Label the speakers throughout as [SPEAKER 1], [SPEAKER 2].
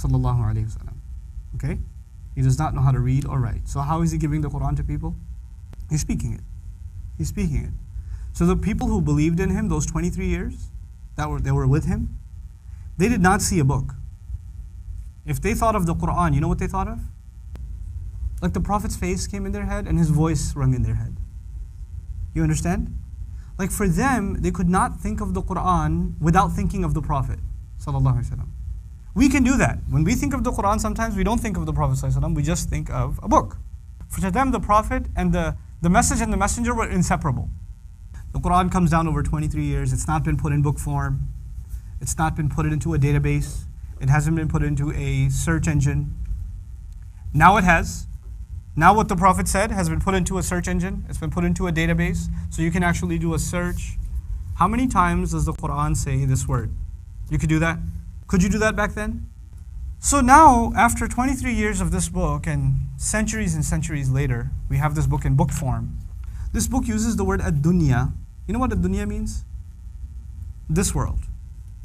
[SPEAKER 1] sallallahu alaihi wasallam. Okay? He does not know how to read or write. So how is he giving the Quran to people? He's speaking it. He's speaking it. So the people who believed in him those 23 years, they were with him, they did not see a book. If they thought of the Quran, you know what they thought of? Like the Prophet's face came in their head and his voice rung in their head. You understand? Like for them, they could not think of the Quran without thinking of the Prophet sallallahu alaihi wasallam. We can do that. When we think of the Quran, sometimes we don't think of the Prophet sallallahu alaihi wasallam, we just think of a book. For them, the Prophet and the message and the messenger were inseparable. The Quran comes down over 23 years. It's not been put in book form. It's not been put into a database. It hasn't been put into a search engine. Now it has. Now what the Prophet said has been put into a search engine. It's been put into a database. So you can actually do a search. How many times does the Quran say this word? You could do that? Could you do that back then? So now, after 23 years of this book and centuries later, we have this book in book form. This book uses the word ad-dunya. You know what ad-dunya means? This world.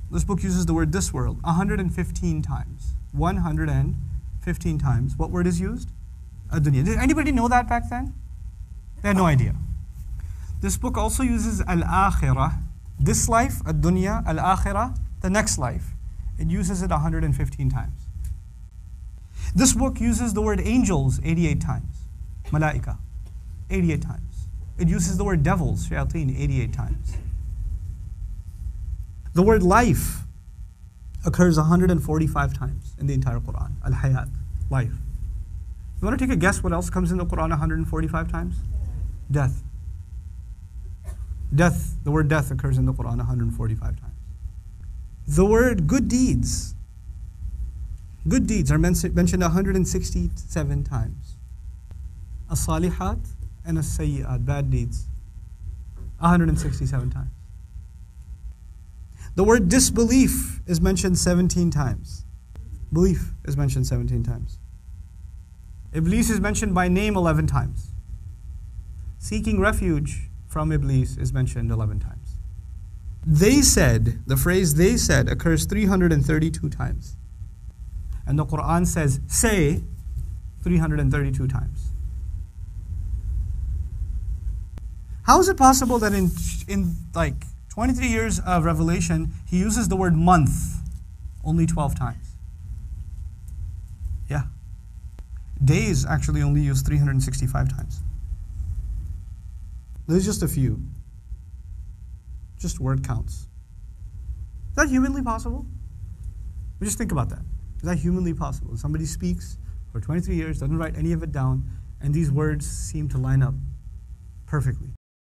[SPEAKER 1] This book uses the word this world 115 times. 115 times. What word is used? Ad-dunya. Did anybody know that back then? They had no idea. This book also uses al-akhirah. This life, ad-dunya, al-akhirah, the next life. It uses it 115 times. This book uses the word angels 88 times. Malaika, 88 times. It uses the word devils, shayateen, 88 times. The word life occurs 145 times in the entire Quran. Al-hayat, life. You want to take a guess what else comes in the Quran 145 times? Death. Death, the word death occurs in the Quran 145 times. The word good deeds. Good deeds are mentioned 167 times. As-salihat and as-sayyi'at, bad deeds, 167 times. The word disbelief is mentioned 17 times. Belief is mentioned 17 times. Iblis is mentioned by name 11 times. Seeking refuge from Iblis is mentioned 11 times. They said, the phrase they said occurs 332 times. And the Quran says, say 332 times. How is it possible that in like 23 years of revelation, he uses the word month only 12 times? Yeah. Days actually only used 365 times. There's just a few. Just word counts. Is that humanly possible? Just think about that. Is that humanly possible? Somebody speaks for 23 years, doesn't write any of it down, and these words seem to line up perfectly.